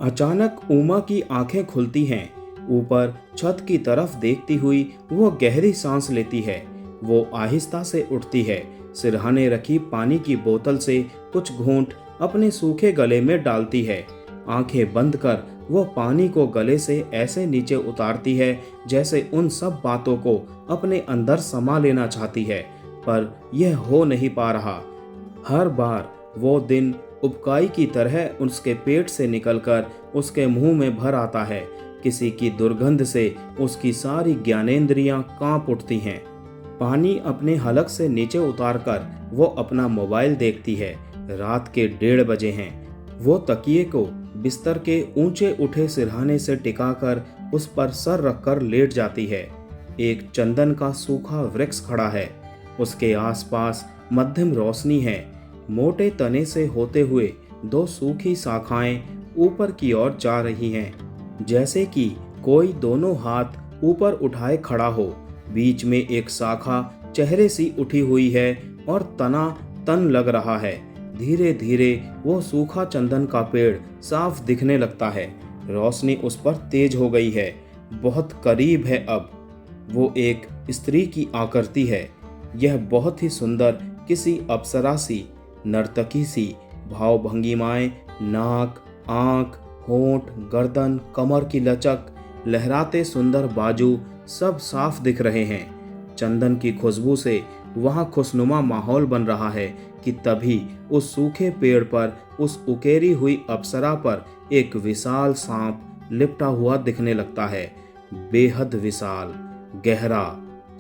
अचानक उमा की आंखें खुलती हैं। ऊपर छत की तरफ देखती हुई वो गहरी सांस लेती है। वो आहिस्ता से उठती है, सिरहाने रखी पानी की बोतल से कुछ घूंट अपने सूखे गले में डालती है। आंखें बंद कर वो पानी को गले से ऐसे नीचे उतारती है जैसे उन सब बातों को अपने अंदर समा लेना चाहती है, पर यह हो नहीं पा रहा। हर बार वो दिन उबकाई की तरह उसके पेट से निकलकर उसके मुंह में भर आता है। किसी की दुर्गंध से उसकी सारी ज्ञानेंद्रियां कांप उठती हैं। पानी अपने हलक से नीचे उतारकर वो अपना मोबाइल देखती है। रात के 1:30 बजे हैं। वो तकिए को बिस्तर के ऊंचे उठे सिरहाने से टिकाकर उस पर सर रखकर लेट जाती है। एक चंदन का सूखा वृक्ष खड़ा है। उसके आसपास मध्यम रोशनी है। मोटे तने से होते हुए 2 सूखी शाखाएं ऊपर की ओर जा रही हैं, जैसे कि कोई दोनों हाथ ऊपर उठाए खड़ा हो। बीच में एक शाखा चेहरे सी उठी हुई है और तना तन लग रहा है। धीरे धीरे वो सूखा चंदन का पेड़ साफ दिखने लगता है। रोशनी उस पर तेज हो गई है, बहुत करीब है अब। वो एक स्त्री की आकृति है। यह बहुत ही सुंदर, किसी अप्सरा सी, नर्तकी सी। भाव भंगिमाएं, नाक, आंख, होंठ, गर्दन, कमर की लचक, लहराते सुंदर बाजू सब साफ दिख रहे हैं। चंदन की खुशबू से वहां खुशनुमा माहौल बन रहा है कि तभी उस सूखे पेड़ पर, उस उकेरी हुई अप्सरा पर एक विशाल सांप लिपटा हुआ दिखने लगता है। बेहद विशाल, गहरा,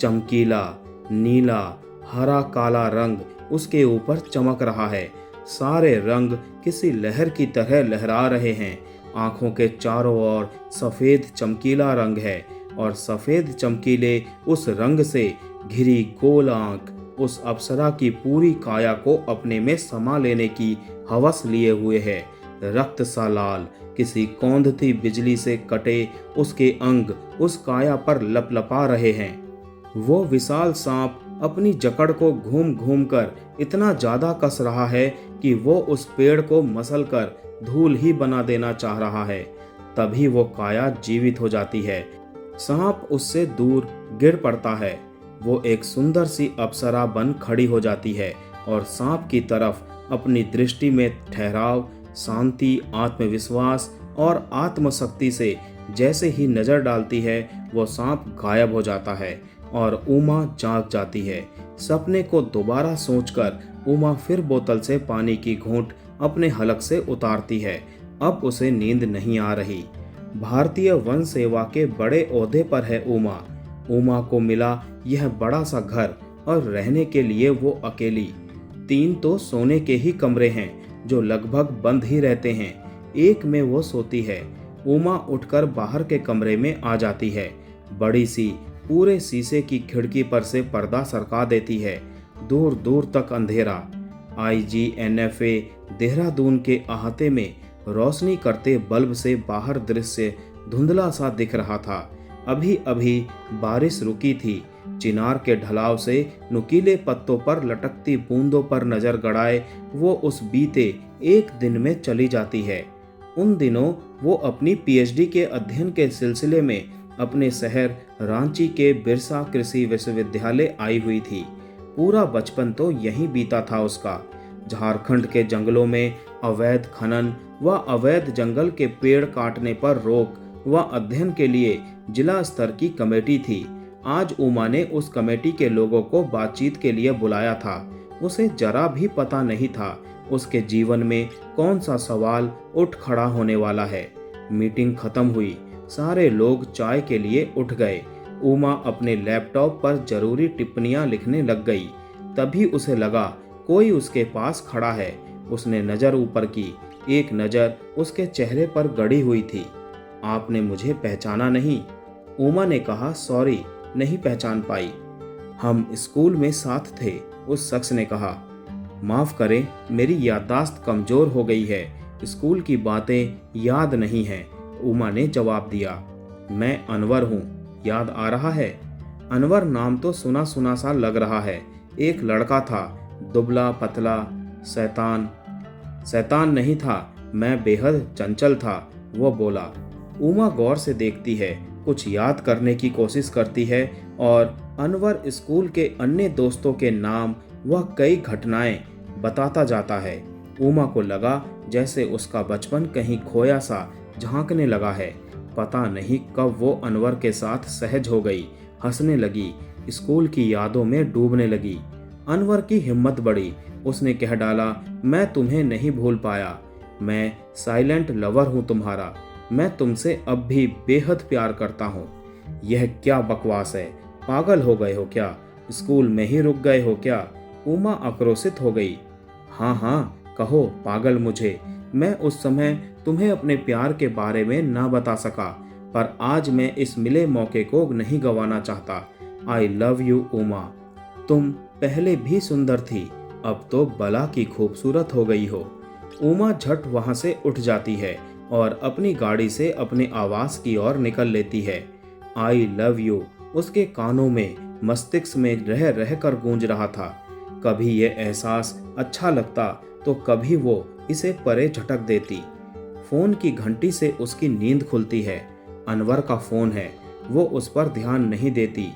चमकीला, नीला, हरा काला रंग उसके ऊपर चमक रहा है। सारे रंग किसी लहर की तरह लहरा रहे हैं। आंखों के चारों ओर सफेद चमकीला रंग है और सफेद चमकीले उस रंग से घिरी गोल आंख उस अप्सरा की पूरी काया को अपने में समा लेने की हवस लिए हुए है। रक्त सा लाल, किसी कौंधती बिजली से कटे उसके अंग उस काया पर लपलपा रहे हैं। वो विशाल सांप अपनी जकड़ को घूम घूम कर इतना ज्यादा कस रहा है कि वो उस पेड़ को मसल कर धूल ही बना देना चाह रहा है। तभी वो काया जीवित हो जाती है। सांप उससे दूर गिर पड़ता है। वो एक सुंदर सी अप्सरा बन खड़ी हो जाती है और सांप की तरफ अपनी दृष्टि में ठहराव, शांति, आत्मविश्वास और आत्मशक्ति से जैसे ही नजर डालती है, वो सांप गायब हो जाता है और उमा जाग जाती है। सपने को दोबारा सोचकर उमा फिर बोतल से पानी की घूंट अपने हलक से उतारती है। अब उसे नींद नहीं आ रही। भारतीय वन सेवा के बड़े ओहदे पर है उमा। उमा को मिला यह बड़ा सा घर और रहने के लिए वो अकेली। 3 तो सोने के ही कमरे हैं जो लगभग बंद ही रहते हैं। एक में वो सोती है। उमा उठकर बाहर के कमरे में आ जाती है। बड़ी सी पूरे शीशे की खिड़की पर से पर्दा सरका देती है। दूर दूर तक अंधेरा। IGNFA देहरादून के अहाते में रोशनी करते बल्ब से बाहर दृश्य धुंधला सा दिख रहा था। अभी अभी बारिश रुकी थी। चिनार के ढलाव से नुकीले पत्तों पर लटकती बूंदों पर नजर गड़ाए वो उस बीते एक दिन में चली जाती है। उन दिनों वो अपनी PhD के अध्ययन के सिलसिले में अपने शहर रांची के बिरसा कृषि विश्वविद्यालय आई हुई थी। पूरा बचपन तो यहीं बीता था उसका। झारखंड के जंगलों में अवैध खनन व अवैध जंगल के पेड़ काटने पर रोक व अध्ययन के लिए जिला स्तर की कमेटी थी। आज उमा ने उस कमेटी के लोगों को बातचीत के लिए बुलाया था। उसे जरा भी पता नहीं था उसके जीवन में कौन सा सवाल उठ खड़ा होने वाला है। मीटिंग खत्म हुई। सारे लोग चाय के लिए उठ गए। उमा अपने लैपटॉप पर जरूरी टिप्पणियां लिखने लग गई। तभी उसे लगा कोई उसके पास खड़ा है। उसने नजर ऊपर की। एक नजर उसके चेहरे पर गड़ी हुई थी। आपने मुझे पहचाना नहीं? उमा ने कहा, सॉरी, नहीं पहचान पाई। हम स्कूल में साथ थे, उस शख्स ने कहा। माफ करें, मेरी याददाश्त कमजोर हो गई है, स्कूल की बातें याद नहीं हैं, उमा ने जवाब दिया। मैं अनवर हूँ, याद आ रहा है? अनवर नाम तो सुना सुना सा लग रहा है। एक लड़का था, दुबला पतला। शैतान नहीं था, मैं बेहद चंचल था। वो बोला। उमा गौर से देखती है, कुछ याद करने की कोशिश करती है और अनवर स्कूल के अन्य दोस्तों के नाम व कई घटनाएं बताता जाता है। उमा को लगा जैसे उसका बचपन कहीं खोया सा झांकने लगा है। पता नहीं कब वो अनवर के साथ सहज हो गई, हंसने लगी, स्कूल की यादों में डूबने लगी। अनवर की हिम्मत बढ़ी, उसने कह डाला, मैं तुम्हें नहीं भूल पाया, मैं साइलेंट लवर हूं तुम्हारा, मैं तुमसे अब भी बेहद प्यार करता हूं। यह क्या बकवास है, पागल हो गए हो क्या, स्कूल में ही रुक गए हो क्या? उमा आक्रोशित हो गई। हाँ हाँ कहो पागल मुझे, मैं उस समय तुम्हें अपने प्यार के बारे में ना बता सका, पर आज मैं इस मिले मौके को नहीं गंवाना चाहता। आई लव यू उमा, तुम पहले भी सुंदर थी, अब तो बला की खूबसूरत हो गई हो। उमा झट वहां से उठ जाती है और अपनी गाड़ी से अपने आवास की ओर निकल लेती है। आई लव यू उसके कानों में, मस्तिष्क में रह रह कर गूंज रहा था। कभी ये एहसास अच्छा लगता तो कभी वो इसे परे झटक देती। फोन की घंटी से उसकी नींद खुलती है। अनवर का फोन है, वो उस पर ध्यान नहीं देती।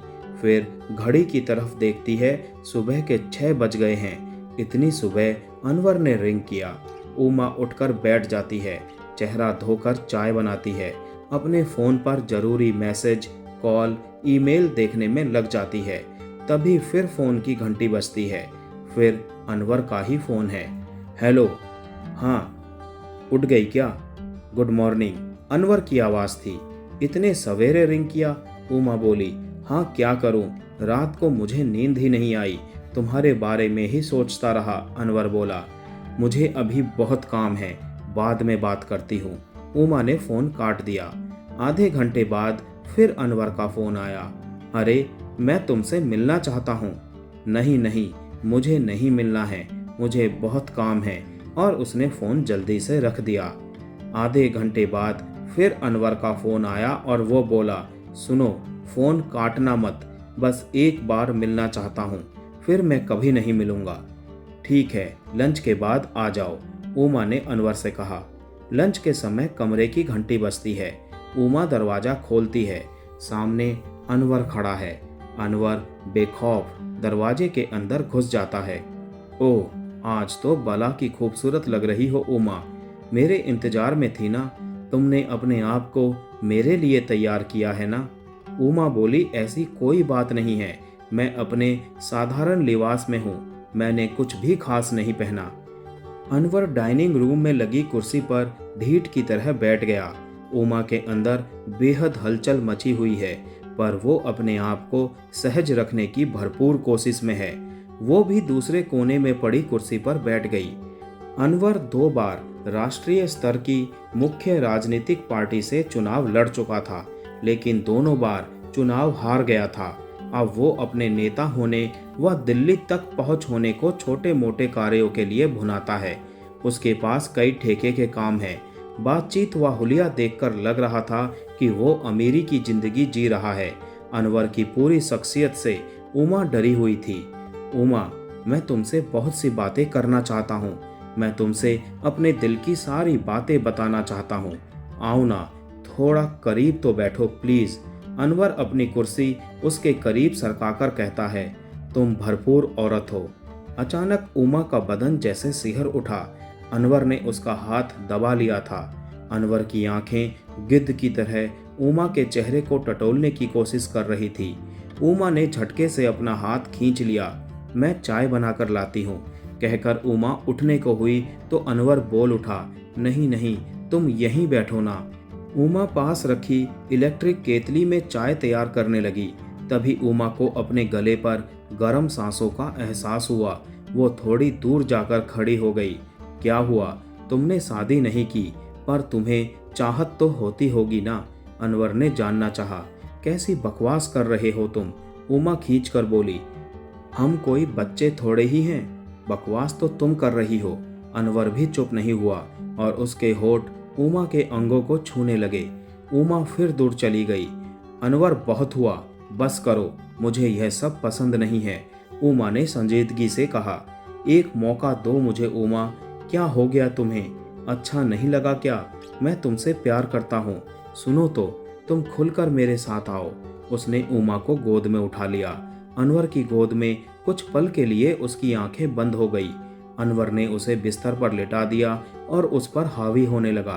फिर घड़ी की तरफ देखती है, सुबह के 6 बज गए हैं। इतनी सुबह अनवर ने रिंग किया। उमा उठकर बैठ जाती है, चेहरा धोकर चाय बनाती है, अपने फोन पर जरूरी मैसेज, कॉल, ईमेल देखने में लग जाती है। तभी फिर फोन की घंटी बजती है। फिर अनवर का ही फोन है। हेलो, हाँ, उठ गई क्या? गुड मॉर्निंग, अनवर की आवाज थी। इतने सवेरे रिंग किया? उमा बोली। हाँ क्या करूं, रात को मुझे नींद ही नहीं आई, तुम्हारे बारे में ही सोचता रहा, अनवर बोला। मुझे अभी बहुत काम है, बाद में बात करती हूँ। उमा ने फोन काट दिया। आधे घंटे बाद फिर अनवर का फोन आया। अरे मैं तुमसे मिलना चाहता हूँ। नहीं नहीं, मुझे नहीं मिलना है, मुझे बहुत काम है, और उसने फोन जल्दी से रख दिया। आधे घंटे बाद फिर अनवर का फोन आया और वो बोला, सुनो, फोन काटना मत, बस एक बार मिलना चाहता हूँ, फिर मैं कभी नहीं मिलूंगा। ठीक है, लंच के बाद आ जाओ, उमा ने अनवर से कहा। लंच के समय कमरे की घंटी बजती है। उमा दरवाजा खोलती है। सामने अनवर खड़ा है। अनवर बेखौफ दरवाजे के अंदर घुस जाता है। ओह, आज तो बला की खूबसूरत लग रही हो उमा, मेरे इंतजार में थी ना, तुमने अपने आप को मेरे लिए तैयार किया है ना? उमा बोली, ऐसी कोई बात नहीं है, मैं अपने साधारण लिबास में हूँ, मैंने कुछ भी खास नहीं पहना। अनवर डाइनिंग रूम में लगी कुर्सी पर ढीठ की तरह बैठ गया। उमा के अंदर बेहद हलचल मची हुई है, पर वो अपने आप को सहज रखने की भरपूर कोशिश में है। वो भी दूसरे कोने में पड़ी कुर्सी पर बैठ गई। अनवर 2 बार राष्ट्रीय स्तर की मुख्य राजनीतिक पार्टी से चुनाव लड़ चुका था, लेकिन दोनों बार चुनाव हार गया था। अब वो अपने नेता होने व दिल्ली तक पहुंच होने को छोटे मोटे कार्यों के लिए भुनाता है। उसके पास कई ठेके के काम हैं। बातचीत व हुलिया देखकर लग रहा था कि वो अमीरी की जिंदगी जी रहा है। अनवर की पूरी शख्सियत से उमा डरी हुई थी। उमा, मैं तुमसे बहुत सी बातें करना चाहता हूँ, मैं तुमसे अपने दिल की सारी बातें बताना चाहता हूँ। आओ ना, थोड़ा करीब तो बैठो प्लीज। अनवर अपनी कुर्सी उसके करीब सरकाकर कहता है। तुम भरपूर औरत हो। अचानक उमा का बदन जैसे सिहर उठा। अनवर ने उसका हाथ दबा लिया था। अनवर की आंखें गिद्ध की तरह उमा के चेहरे को टटोलने की कोशिश कर रही थी। उमा ने झटके से अपना हाथ खींच लिया। मैं चाय बनाकर लाती हूँ, कहकर उमा उठने को हुई तो अनवर बोल उठा, नहीं नहीं, तुम यहीं बैठो ना। उमा पास रखी इलेक्ट्रिक केतली में चाय तैयार करने लगी। तभी उमा को अपने गले पर गर्म सांसों का एहसास हुआ। वो थोड़ी दूर जाकर खड़ी हो गई। क्या हुआ? तुमने शादी नहीं की, पर तुम्हें चाहत तो होती होगी ना? अनवर ने जानना चाहा। कैसी बकवास कर रहे हो तुम? उमा खींच कर बोली। हम कोई बच्चे थोड़े ही हैं, बकवास तो तुम कर रही हो। अनवर भी चुप नहीं हुआ और उसके होठ उमा के अंगों को छूने लगे। उमा फिर दूर चली गई। अनवर, बहुत हुआ, बस करो, मुझे यह सब पसंद नहीं है, उमा ने संजीदगी से कहा। एक मौका दो मुझे उमा, क्या हो गया तुम्हें? अच्छा नहीं लगा क्या? मैं तुमसे प्यार करता हूँ। सुनो तो, तुम खुलकर मेरे साथ आओ। उसने उमा को गोद में उठा लिया। अनवर की गोद में कुछ पल के लिए उसकी आंखें बंद हो गई। अनवर ने उसे बिस्तर पर लिटा दिया और उस पर हावी होने लगा।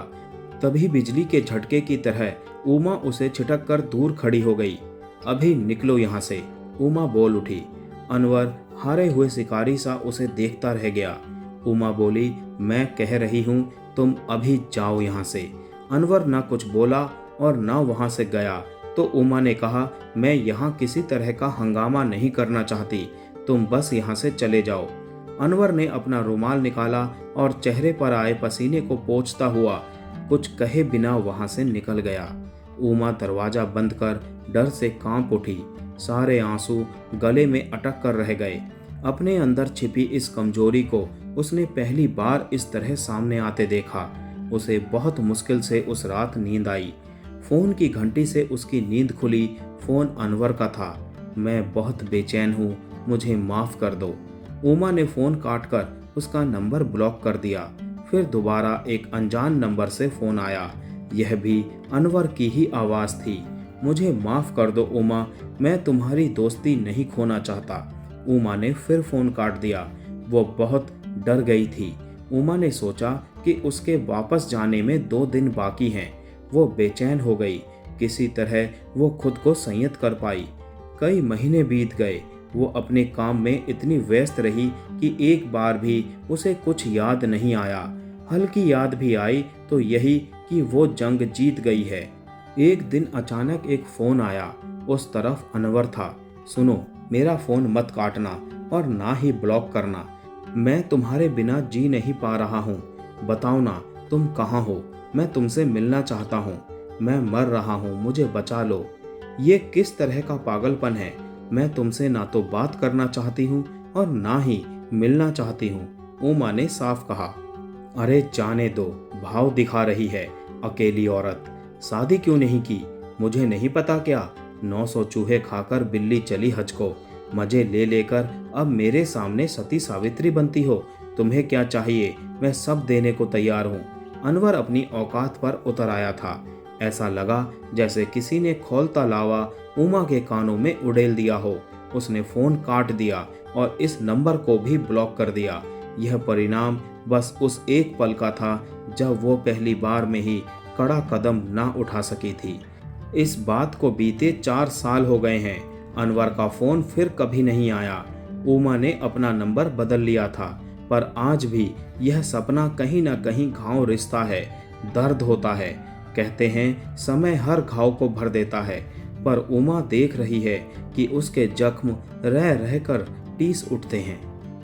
तभी बिजली के झटके की तरह उमा उसे छिटक कर दूर खड़ी हो गई। अभी निकलो यहाँ से, उमा बोल उठी। अनवर हारे हुए शिकारी सा उसे देखता रह गया। उमा बोली, मैं कह रही हूँ तुम अभी जाओ यहाँ से। अनवर न कुछ बोला और न वहां से गया तो उमा ने कहा, मैं यहाँ किसी तरह का हंगामा नहीं करना चाहती, तुम बस यहाँ से चले जाओ। अनवर ने अपना रुमाल निकाला और चेहरे पर आए पसीने को पोंछता हुआ कुछ कहे बिना वहां से निकल गया। उमा दरवाजा बंद कर डर से कांप उठी। सारे आंसू गले में अटक कर रह गए। अपने अंदर छिपी इस कमजोरी को उसने पहली बार इस तरह सामने आते देखा। उसे बहुत मुश्किल से उस रात नींद आई। फोन की घंटी से उसकी नींद खुली। फोन अनवर का था। मैं बहुत बेचैन हूँ, मुझे माफ कर दो। उमा ने फोन काटकर उसका नंबर ब्लॉक कर दिया। फिर दोबारा एक अनजान नंबर से फोन आया। यह भी अनवर की ही आवाज थी। मुझे माफ कर दो उमा, मैं तुम्हारी दोस्ती नहीं खोना चाहता। उमा ने फिर फोन काट दिया। वो बहुत डर गई थी। उमा ने सोचा कि उसके वापस जाने में 2 दिन बाकी हैं। वो बेचैन हो गई। किसी तरह वो खुद को संयत कर पाई। कई महीने बीत गए। वो अपने काम में इतनी व्यस्त रही कि एक बार भी उसे कुछ याद नहीं आया। हल्की याद भी आई तो यही कि वो जंग जीत गई है। एक दिन अचानक एक फोन आया। उस तरफ अनवर था। सुनो, मेरा फोन मत काटना और ना ही ब्लॉक करना। मैं तुम्हारे बिना जी नहीं पा रहा हूँ। बताओ ना, तुम कहाँ हो? मैं तुमसे मिलना चाहता हूँ। मैं मर रहा हूँ, मुझे बचा लो। ये किस तरह का पागलपन है? मैं तुमसे ना तो बात करना चाहती हूँ और ना ही मिलना चाहती हूँ, उमा ने साफ कहा। अरे जाने दो, भाव दिखा रही है अकेली औरत। शादी क्यों नहीं की? मुझे नहीं पता क्या? 900 चूहे खाकर बिल्ली चली हज को। मजे ले लेकर अब मेरे सामने सती सावित्री बनती हो। तुम्हें क्या चाहिए? मैं सब देने को तैयार हूँ। अनवर अपनी औकात पर उतर आया था। ऐसा लगा जैसे किसी ने खौलता लावा उमा के कानों में उड़ेल दिया हो। उसने फोन काट दिया और इस नंबर को भी ब्लॉक कर दिया। यह परिणाम बस उस एक पल का था जब वो पहली बार में ही कड़ा कदम ना उठा सकी थी। इस बात को बीते 4 साल हो गए हैं। अनवर का फोन फिर कभी नहीं आया। उमा ने अपना नंबर बदल लिया था, पर आज भी यह सपना कहीं ना कहीं घाव रिश्ता है, दर्द होता है। कहते हैं समय हर घाव को भर देता है, पर उमा देख रही है कि उसके जख्म रह रहकर टीस उठते हैं।